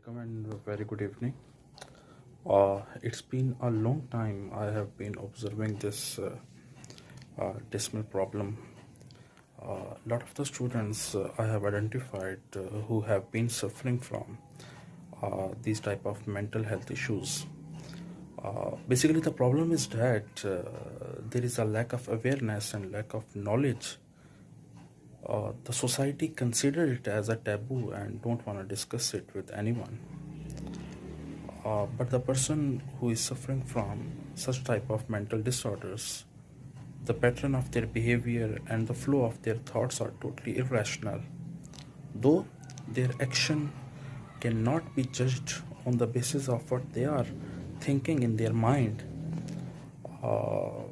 welcome and a very good evening. It's been a long time I have been observing this decimal problem. A lot of the students I have identified who have been suffering from these type of mental health issues. Basically, the problem is that there is a lack of awareness and lack of knowledge. The society consider it as a taboo and don't want to discuss it with anyone. But the person who is suffering from such type of mental disorders, the pattern of their behavior and the flow of their thoughts are totally irrational. Though their action cannot be judged on the basis of what they are thinking in their mind, uh,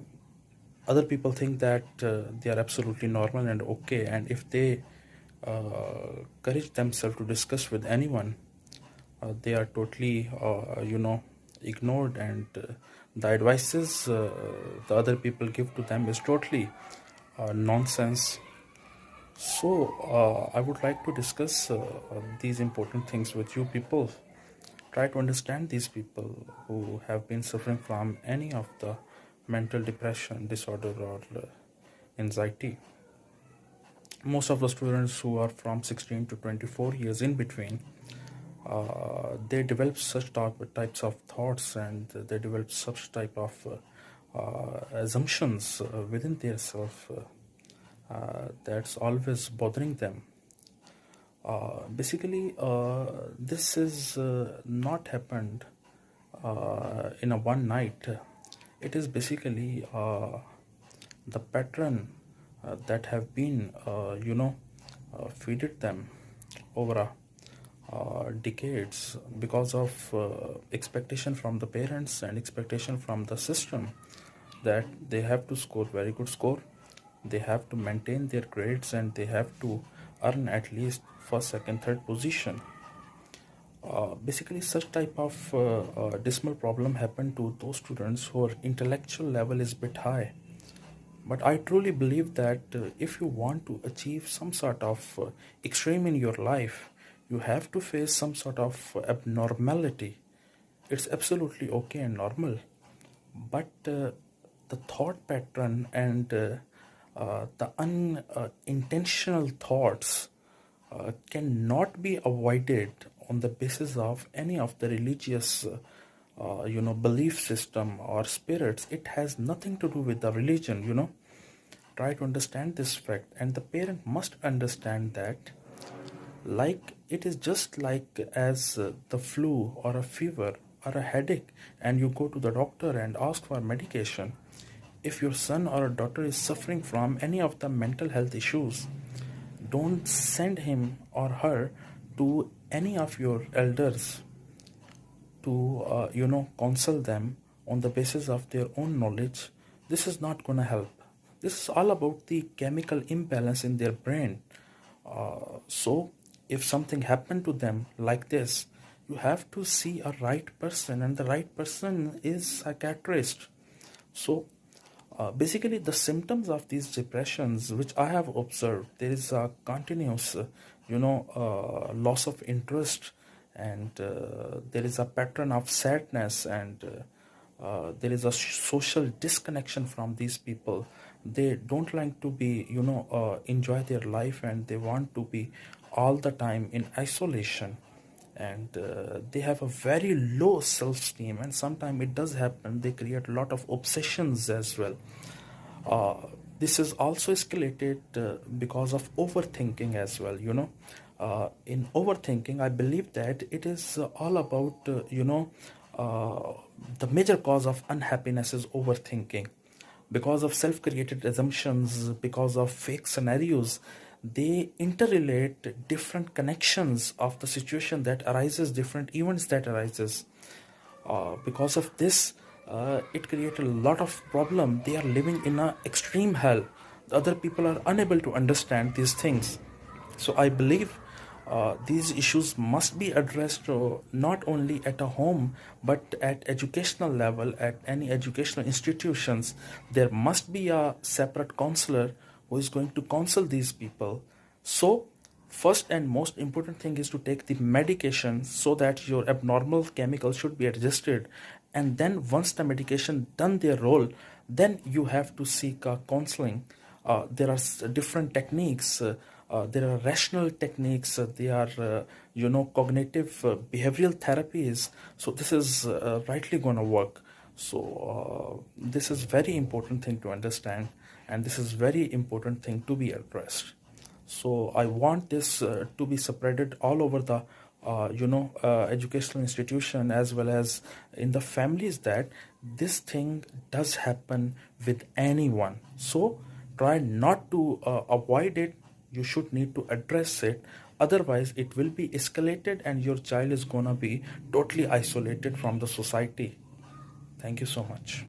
other people think that they are absolutely normal and okay, and if they courage themselves to discuss with anyone, they are totally ignored, and the advices the other people give to them is totally nonsense. So I would like to discuss these important things with you people. Try to understand these people who have been suffering from any of the mental depression disorder or anxiety. Most of the students who are from 16 to 24 years in between, they develop such types of thoughts, and they develop such type of assumptions within their self that's always bothering them. Basically, this is not happened in a one night. It is basically the pattern that have been feeded them over decades, because of expectation from the parents and expectation from the system that they have to score very good score, they have to maintain their grades, and they have to earn at least first, second, third position. Basically, such type of dismal problem happen to those students whose intellectual level is bit high. But I truly believe that if you want to achieve some sort of extreme in your life, you have to face some sort of abnormality. It's absolutely okay and normal. But the thought pattern and the unintentional thoughts cannot be avoided on the basis of any of the religious belief system or spirits. It has nothing to do with the religion. Try to understand this fact, and the parent must understand that, like, it is just like as the flu or a fever or a headache, and you go to the doctor and ask for medication. If your son or a daughter is suffering from any of the mental health issues, don't send him or her to any of your elders to counsel them on the basis of their own knowledge. This is not going to help. This is all about the chemical imbalance in their brain. So if something happened to them like this, you have to see a right person, and the right person is psychiatrist. So basically, the symptoms of these depressions, which I have observed, there is a continuous loss of interest, and there is a pattern of sadness, and there is a social disconnection from these people. They don't like to be enjoy their life, and they want to be all the time in isolation, and they have a very low self-esteem, and sometimes it does happen they create a lot of obsessions as well. uh, this is also escalated because of overthinking as well. In overthinking, I believe that it is all about uh, the major cause of unhappiness is overthinking. Because of self-created assumptions, because of fake scenarios, they interrelate different connections of the situation that arises, different events that arises. Because of this, it creates a lot of problem. They are living in a extreme hell. The other people are unable to understand these things. So I believe these issues must be addressed not only at a home, but at educational level, at any educational institutions. There must be a separate counselor who is going to counsel these people. So First and most important thing is to take the medication so that your abnormal chemicals should be adjusted, and then once the medication done their role, then you have to seek counseling. There are different techniques. There are rational techniques. There are cognitive behavioral therapies. So this is rightly gonna work. So this is very important thing to understand, and this is very important thing to be addressed. So I want this to be spreaded all over the educational institution as well as in the families, that this thing does happen with anyone. So try not to avoid it. You should need to address it. Otherwise, it will be escalated and your child is gonna be totally isolated from the society. Thank you so much.